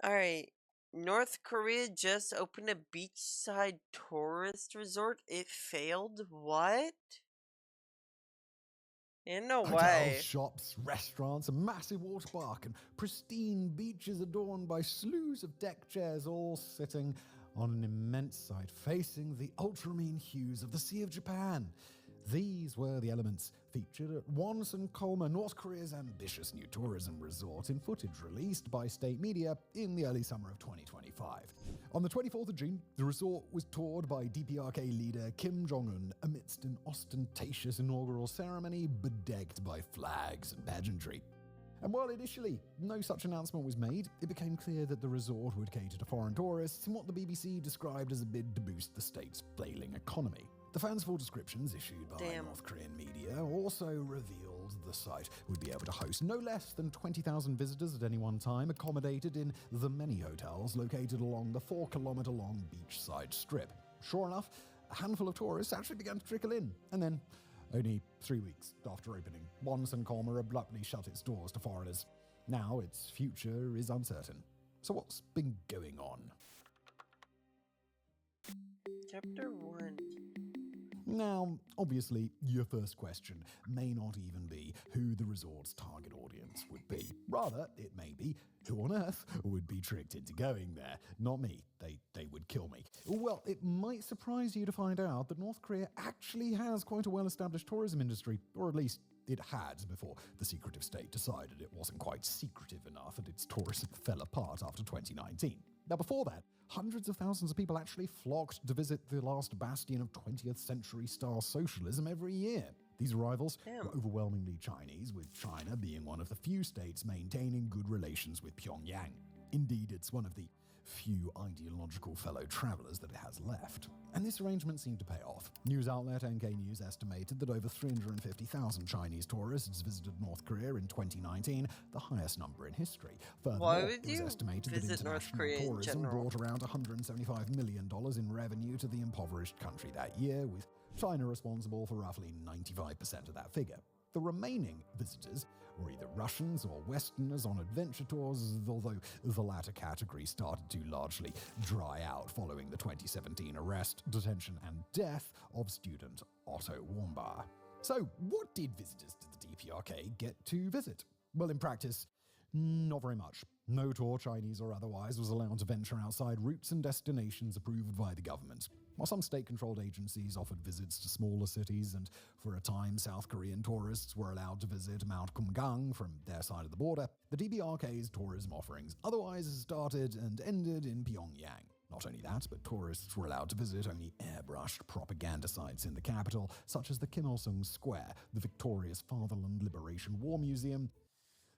All right. North Korea just opened a beachside tourist resort. It failed. What? In no Hotels, way. shops, restaurants, a massive water park, and pristine beaches adorned by slews of deck chairs, all sitting on an immense site facing the ultramarine hues of the Sea of Japan. These were the elements featured at Wonsan Kolma, North Korea's ambitious new tourism resort, in footage released by state media in the early summer of 2025. On the 24th of June, the resort was toured by DPRK leader Kim Jong-un amidst an ostentatious inaugural ceremony bedecked by flags and pageantry. And while initially no such announcement was made, it became clear that the resort would cater to foreign tourists in what the BBC described as a bid to boost the state's flailing economy. The fanciful descriptions issued by Damn. North Korean media also revealed the site would be able to host no less than 20,000 visitors at any one time, accommodated in the many hotels located along the 4-kilometer-long beachside strip. Sure enough, a handful of tourists actually began to trickle in, and then only 3 weeks after opening, Wonsan Kolma abruptly shut its doors to foreigners. Now its future is uncertain. So what's been going on? Chapter 1. Now, obviously, your first question may not even be who the resort's target audience would be. Rather, it may be who on earth would be tricked into going there. Not me. They would kill me. Well, it might surprise you to find out that North Korea actually has quite a well-established tourism industry, or at least it had before the secretive state decided it wasn't quite secretive enough and its tourism fell apart after 2019. Now, before that, hundreds of thousands of people actually flocked to visit the last bastion of 20th century style socialism every year. These arrivals Damn. were overwhelmingly Chinese, with China being one of the few states maintaining good relations with Pyongyang. Indeed, it's one of the few ideological fellow travelers that it has left. And this arrangement seemed to pay off. News outlet NK News estimated that over 350,000 Chinese tourists visited North Korea in 2019, the highest number in history. Why Furthermore, would it was you estimated that visit North international Korea in tourism general? brought around $175 million in revenue to the impoverished country that year, with China responsible for roughly 95% of that figure. The remaining visitors were either Russians or Westerners on adventure tours, although the latter category started to largely dry out following the 2017 arrest, detention, and death of student Otto Warmbier. So, what did visitors to the DPRK get to visit? Well, in practice, not very much. No tour, Chinese or otherwise, was allowed to venture outside routes and destinations approved by the government. While some state-controlled agencies offered visits to smaller cities, and for a time South Korean tourists were allowed to visit Mount Kumgang from their side of the border, the DPRK's tourism offerings otherwise started and ended in Pyongyang. Not only that, but tourists were allowed to visit only airbrushed propaganda sites in the capital, such as the Kim Il-sung Square, the Victoria's Fatherland Liberation War Museum,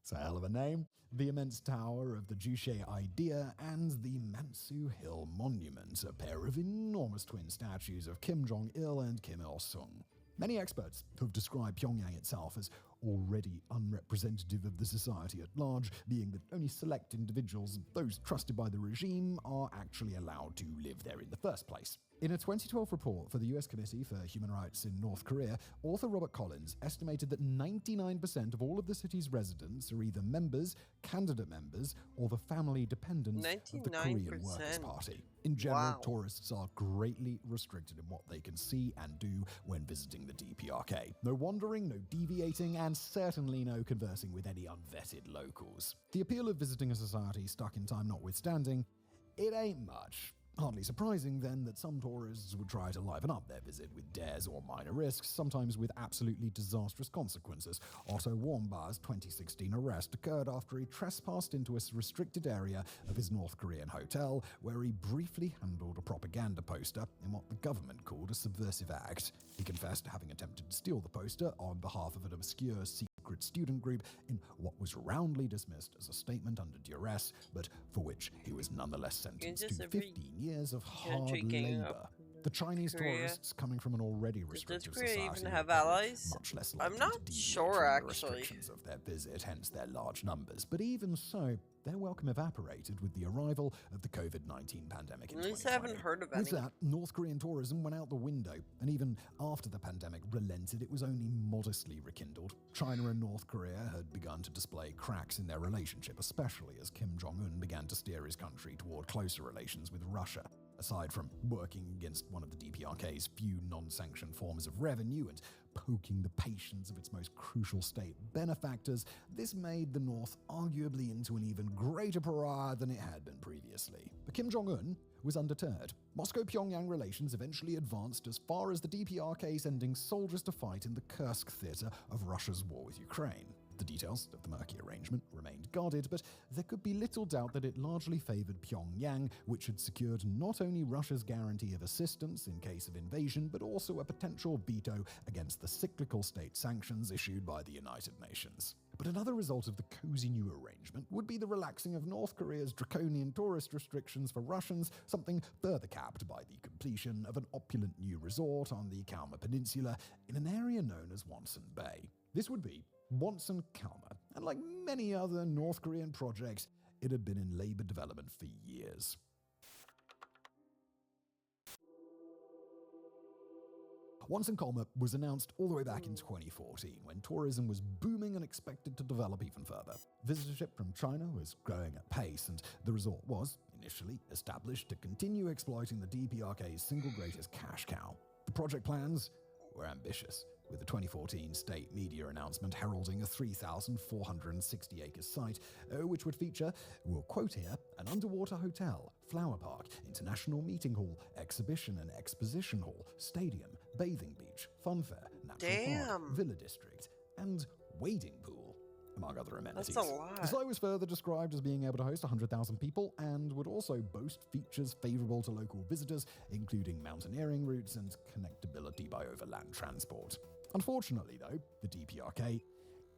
it's a hell of a name, the immense tower of the Juche Idea, and the Mansu Hill Monument, a pair of enormous twin statues of Kim Jong-il and Kim Il-sung. Many experts have described Pyongyang itself as already unrepresentative of the society at large, being that only select individuals, those trusted by the regime, are actually allowed to live there in the first place. In a 2012 report for the US Committee for Human Rights in North Korea, author Robert Collins estimated that 99% of all of the city's residents are either members, candidate members, or the family dependents of the Korean Workers' 99%. Party. In general, Wow. tourists are greatly restricted in what they can see and do when visiting the DPRK. No wandering, no deviating, and certainly no conversing with any unvetted locals. The appeal of visiting a society stuck in time notwithstanding, it ain't much. Hardly surprising, then, that some tourists would try to liven up their visit with dares or minor risks, sometimes with absolutely disastrous consequences. Otto Warmbier's 2016 arrest occurred after he trespassed into a restricted area of his North Korean hotel, where he briefly handled a propaganda poster in what the government called a subversive act. He confessed to having attempted to steal the poster on behalf of an obscure secret student group in what was roundly dismissed as a statement under duress, but for which he was nonetheless sentenced just to every 15 years of hard country gang labor. up. The Chinese Korea. tourists coming from an already Does restrictive Korea society even were have probably allies? much less I'm likely not to deviate sure, from the actually. restrictions of their visit, hence their large numbers. But even so, their welcome evaporated with the arrival of the COVID-19 pandemic in At least 2020. I haven't heard of any. With that, North Korean tourism went out the window, and even after the pandemic relented, it was only modestly rekindled. China and North Korea had begun to display cracks in their relationship, especially as Kim Jong-un began to steer his country toward closer relations with Russia. Aside from working against one of the DPRK's few non-sanctioned forms of revenue and poking the patience of its most crucial state benefactors, this made the North arguably into an even greater pariah than it had been previously. But Kim Jong-un was undeterred. Moscow-Pyongyang relations eventually advanced as far as the DPRK sending soldiers to fight in the Kursk theater of Russia's war with Ukraine. The details of the murky arrangement remained guarded, but there could be little doubt that it largely favored Pyongyang, which had secured not only Russia's guarantee of assistance in case of invasion, but also a potential veto against the cyclical state sanctions issued by the United Nations. But another result of the cozy new arrangement would be the relaxing of North Korea's draconian tourist restrictions for Russians, something further capped by the completion of an opulent new resort on the Kalma Peninsula in an area known as Wonsan Bay. This would be Wonsan Kalma, and like many other North Korean projects, it had been in labor development for years. Wonsan Kalma was announced all the way back in 2014, when tourism was booming and expected to develop even further. Visitorship from China was growing at pace, and the resort was initially established to continue exploiting the DPRK's single greatest cash cow. The project plans were ambitious, with the 2014 state media announcement heralding a 3,460-acre site, which would feature, we'll quote here, an underwater hotel, flower park, international meeting hall, exhibition and exposition hall, stadium, bathing beach, fun fair, natural park, villa district, and wading pool, among other amenities. That's a lot. The site was further described as being able to host 100,000 people and would also boast features favorable to local visitors, including mountaineering routes and connectability by overland transport. Unfortunately, though, the DPRK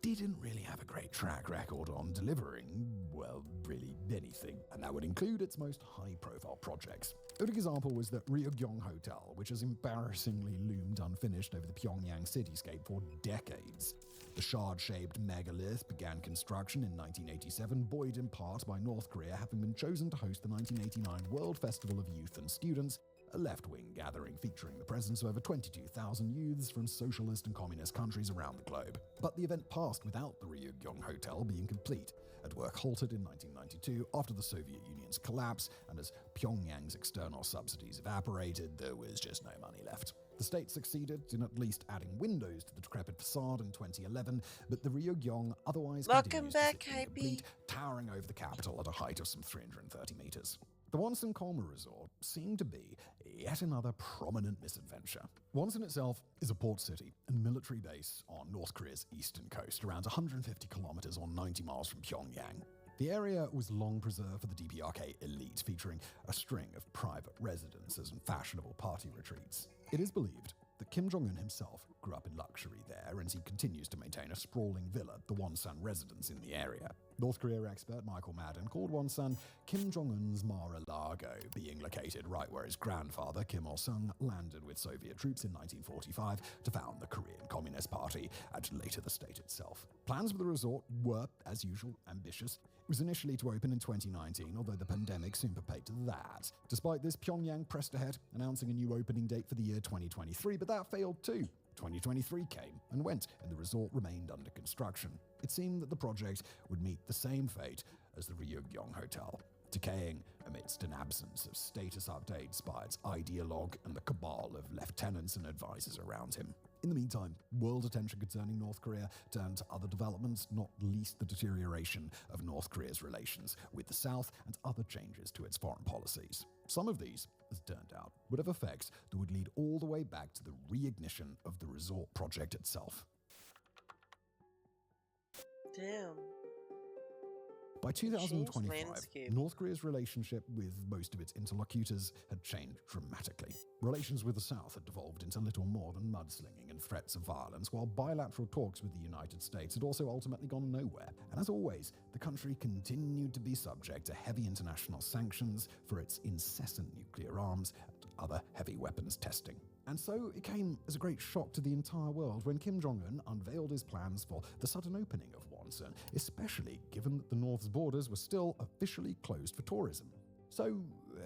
didn't really have a great track record on delivering, well, really anything, and that would include its most high-profile projects. A good example was the Ryugyong Hotel, which has embarrassingly loomed unfinished over the Pyongyang cityscape for decades. The shard-shaped megalith began construction in 1987, buoyed in part by North Korea having been chosen to host the 1989 World Festival of Youth and Students, a left-wing gathering featuring the presence of over 22,000 youths from socialist and communist countries around the globe. But the event passed without the Ryugyong Hotel being complete, and work halted in 1992 after the Soviet Union's collapse, and as Pyongyang's external subsidies evaporated, there was just no money left. The state succeeded in at least adding windows to the decrepit facade in 2011, but the Ryugyong otherwise continues to sit incomplete, towering over the capital at a height of some 330 meters. The Wonsan Kalma Resort seemed to be yet another prominent misadventure. Wonsan itself is a port city and military base on North Korea's eastern coast, around 150 kilometers or 90 miles from Pyongyang. The area was long preserved for the DPRK elite, featuring a string of private residences and fashionable party retreats. It is believed that Kim Jong-un himself grew up in luxury there, and he continues to maintain a sprawling villa, the Wonsan residence, in the area. North Korea expert Michael Madden called Wonsan Kim Jong-un's Mar-a-Lago, being located right where his grandfather, Kim Il-sung, landed with Soviet troops in 1945 to found the Korean Communist Party, and later the state itself. Plans for the resort were, as usual, ambitious. It was initially to open in 2019, although the pandemic soon put paid to that. Despite this, Pyongyang pressed ahead, announcing a new opening date for the year 2023, but that failed too. 2023 came and went, and the resort remained under construction. It seemed that the project would meet the same fate as the Ryugyong Hotel, decaying amidst an absence of status updates by its ideologue and the cabal of lieutenants and advisors around him. In the meantime, world attention concerning North Korea turned to other developments, not least the deterioration of North Korea's relations with the South and other changes to its foreign policies. Some of these, as it turned out, would have effects that would lead all the way back to the reignition of the resort project itself. Damn. By 2025, landscape. North Korea's relationship with most of its interlocutors had changed dramatically. Relations with the South had devolved into little more than mudslinging and threats of violence, while bilateral talks with the United States had also ultimately gone nowhere. And as always, the country continued to be subject to heavy international sanctions for its incessant nuclear arms and other heavy weapons testing. And so it came as a great shock to the entire world when Kim Jong-un unveiled his plans for the sudden opening of Wonsan, especially given that the North's borders were still officially closed for tourism. So,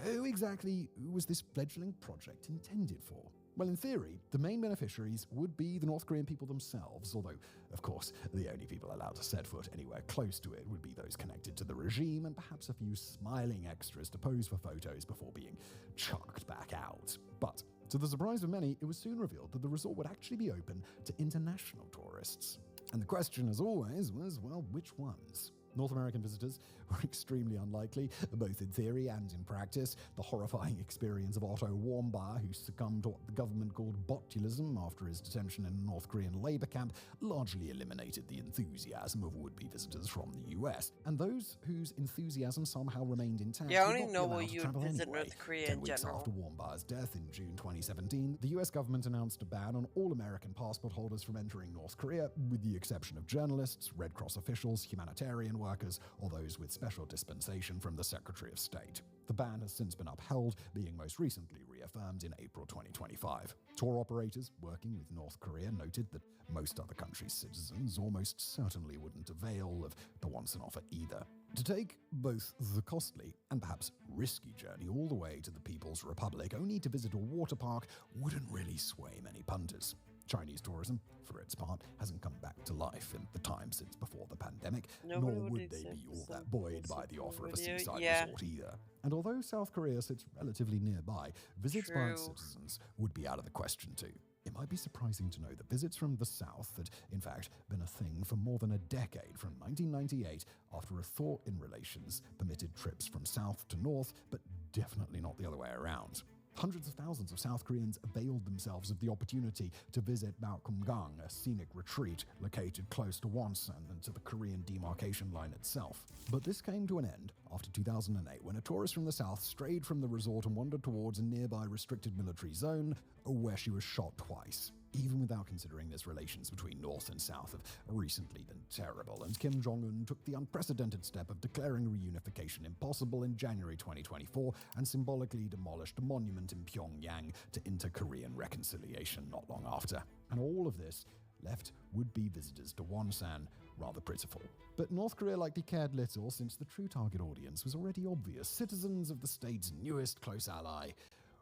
who exactly was this fledgling project intended for? Well, in theory, the main beneficiaries would be the North Korean people themselves, although, of course, the only people allowed to set foot anywhere close to it would be those connected to the regime and perhaps a few smiling extras to pose for photos before being chucked back out. But, to the surprise of many, it was soon revealed that the resort would actually be open to international tourists. And the question, as always, was, well, which ones? North American visitors were extremely unlikely, both in theory and in practice. The horrifying experience of Otto Warmbier, who succumbed to what the government called botulism after his detention in a North Korean labor camp, largely eliminated the enthusiasm of would-be visitors from the US. And those whose enthusiasm somehow remained intact Yeah, I would don't not even be know allowed why to you travel would visit anyway. North Korea 10 in weeks general. after Warmbier's death in June 2017, the US government announced a ban on all American passport holders from entering North Korea, with the exception of journalists, Red Cross officials, humanitarian workers, or those with special dispensation from the Secretary of State. The ban has since been upheld, being most recently reaffirmed in April 2025. Tour operators working with North Korea noted that most other countries' citizens almost certainly wouldn't avail of the Wonsan offer either. To take both the costly and perhaps risky journey all the way to the People's Republic only to visit a water park wouldn't really sway many punters. Chinese tourism, for its part, hasn't come back to life in the time since before the pandemic, Nobody nor would would they accept be all some that buoyed by the simple offer of a video. seaside Yeah. resort either. And although South Korea sits relatively nearby, visits by its True. citizens would be out of the question too. It might be surprising to know that visits from the South had, in fact, been a thing for more than a decade, from 1998, after a thaw in relations permitted trips from South to North, but definitely not the other way around. Hundreds of thousands of South Koreans availed themselves of the opportunity to visit Mount Kumgang, a scenic retreat located close to Wonsan and to the Korean demarcation line itself. But this came to an end after 2008 when a tourist from the south strayed from the resort and wandered towards a nearby restricted military zone where she was shot twice. Even without considering this, relations between North and South have recently been terrible, and Kim Jong-un took the unprecedented step of declaring reunification impossible in January 2024 and symbolically demolished a monument in Pyongyang to inter-Korean reconciliation not long after. And all of this left would-be visitors to Wonsan rather pitiful. But North Korea likely cared little, since the true target audience was already obvious: citizens of the state's newest close ally,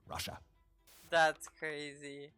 Russia. That's crazy.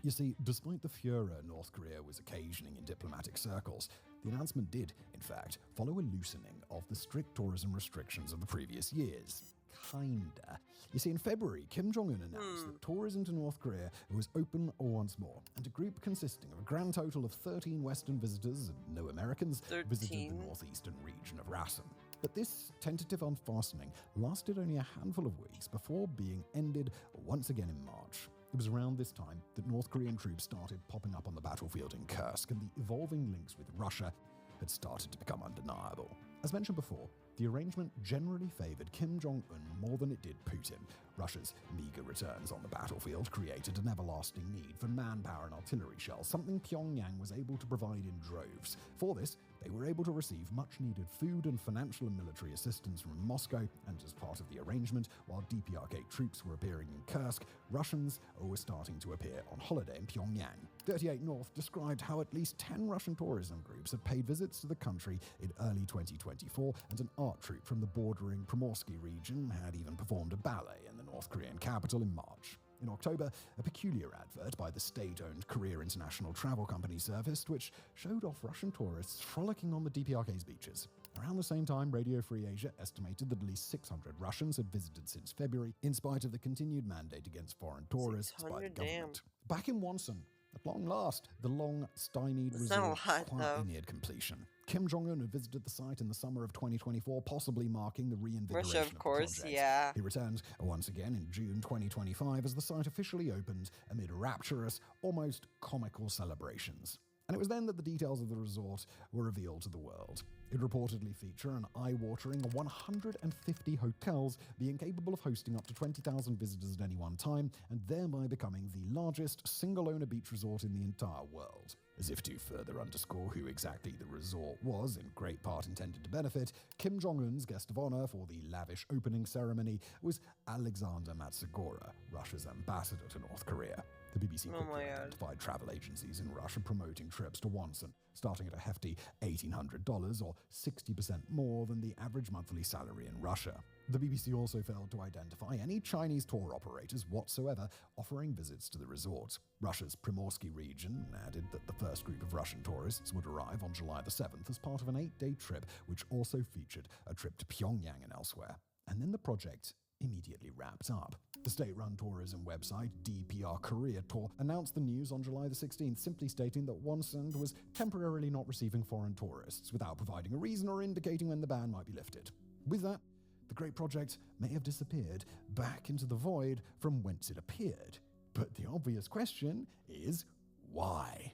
You see, despite the furor North Korea was occasioning in diplomatic circles, the announcement did, in fact, follow a loosening of the strict tourism restrictions of the previous years. Kinda. You see, in February, Kim Jong-un announced that tourism to North Korea was open once more, and a group consisting of a grand total of 13 Western visitors and no Americans visited 13? the northeastern region of Rasan. But this tentative unfastening lasted only a handful of weeks before being ended once again in March. It was around this time that North Korean troops started popping up on the battlefield in Kursk, and the evolving links with Russia had started to become undeniable. As mentioned before, the arrangement generally favored Kim Jong-un more than it did Putin. Russia's meager returns on the battlefield created an everlasting need for manpower and artillery shells, something Pyongyang was able to provide in droves. For this, they were able to receive much-needed food and financial and military assistance from Moscow, and as part of the arrangement, while DPRK troops were appearing in Kursk, Russians were starting to appear on holiday in Pyongyang. 38 North described how at least 10 Russian tourism groups had paid visits to the country in early 2024, and an art troupe from the bordering Primorsky region had even performed a ballet in the North Korean capital in March. In October, a peculiar advert by the state-owned Korea International Travel Company surfaced, which showed off Russian tourists frolicking on the DPRK's beaches. Around the same time, Radio Free Asia estimated that at least 600 Russians had visited since February, in spite of the continued mandate against foreign tourists by the 600, damn. government. Back in Wonsan, at long last, the long stymied That's not a resort lot, quietly though. neared completion. Kim Jong-un had visited the site in the summer of 2024, possibly marking the reinvigoration Russia, of course, the project. yeah. He returned once again in June 2025 as the site officially opened amid rapturous, almost comical celebrations. And it was then that the details of the resort were revealed to the world. It reportedly featured an eye-watering 150 hotels, being capable of hosting up to 20,000 visitors at any one time, and thereby becoming the largest single-owner beach resort in the entire world. As if to further underscore who exactly the resort was, in great part intended to benefit, Kim Jong-un's guest of honor for the lavish opening ceremony was Alexander Matsugora, Russia's ambassador to North Korea. The BBC Oh quickly my God. identified travel agencies in Russia promoting trips to Wonsan, starting at a hefty $1,800 or 60% more than the average monthly salary in Russia. The BBC also failed to identify any Chinese tour operators whatsoever offering visits to the resort. Russia's Primorsky region added that the first group of Russian tourists would arrive on July the 7th as part of an 8-day trip, which also featured a trip to Pyongyang and elsewhere. And then the project immediately wrapped up. The state-run tourism website DPR Korea Tour announced the news on July the 16th, simply stating that Wonsan was temporarily not receiving foreign tourists, without providing a reason or indicating when the ban might be lifted. With that, the great project may have disappeared back into the void from whence it appeared. But the obvious question is, why?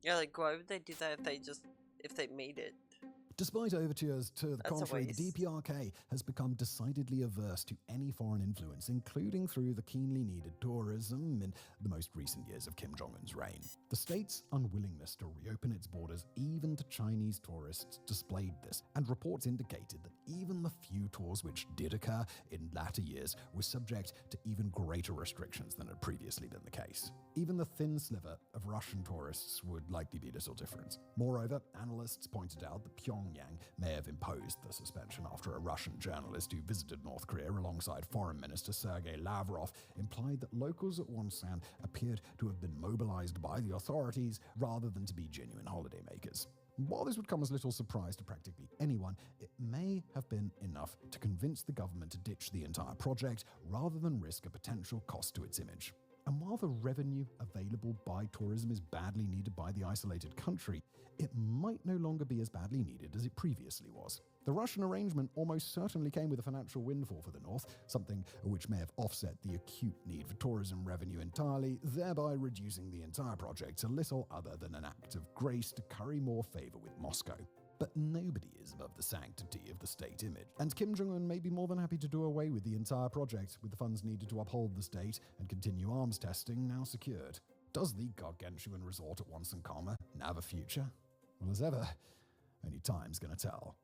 Yeah, like why would they do that if they made it? Despite overtures to the That's a contrary, the waste. DPRK has become decidedly averse to any foreign influence, including through the keenly needed tourism in the most recent years of Kim Jong-un's reign. The state's unwillingness to reopen its borders even to Chinese tourists displayed this, and reports indicated that even the few tours which did occur in latter years were subject to even greater restrictions than had previously been the case. Even the thin sliver of Russian tourists would likely be little different. Moreover, analysts pointed out that Pyongyang may have imposed the suspension after a Russian journalist who visited North Korea alongside Foreign Minister Sergei Lavrov implied that locals at Wonsan appeared to have been mobilized by the authorities rather than to be genuine holidaymakers. While this would come as little surprise to practically anyone, it may have been enough to convince the government to ditch the entire project rather than risk a potential cost to its image. And while the revenue available by tourism is badly needed by the isolated country, it might no longer be as badly needed as it previously was. The Russian arrangement almost certainly came with a financial windfall for the North, something which may have offset the acute need for tourism revenue entirely, thereby reducing the entire project to little other than an act of grace to curry more favor with Moscow. But nobody is above the sanctity of the state image, and Kim Jong-un may be more than happy to do away with the entire project, with the funds needed to uphold the state and continue arms testing now secured. Does the gargantuan resort at Wonsan Kama now have a future? Well, as ever, only time's gonna tell.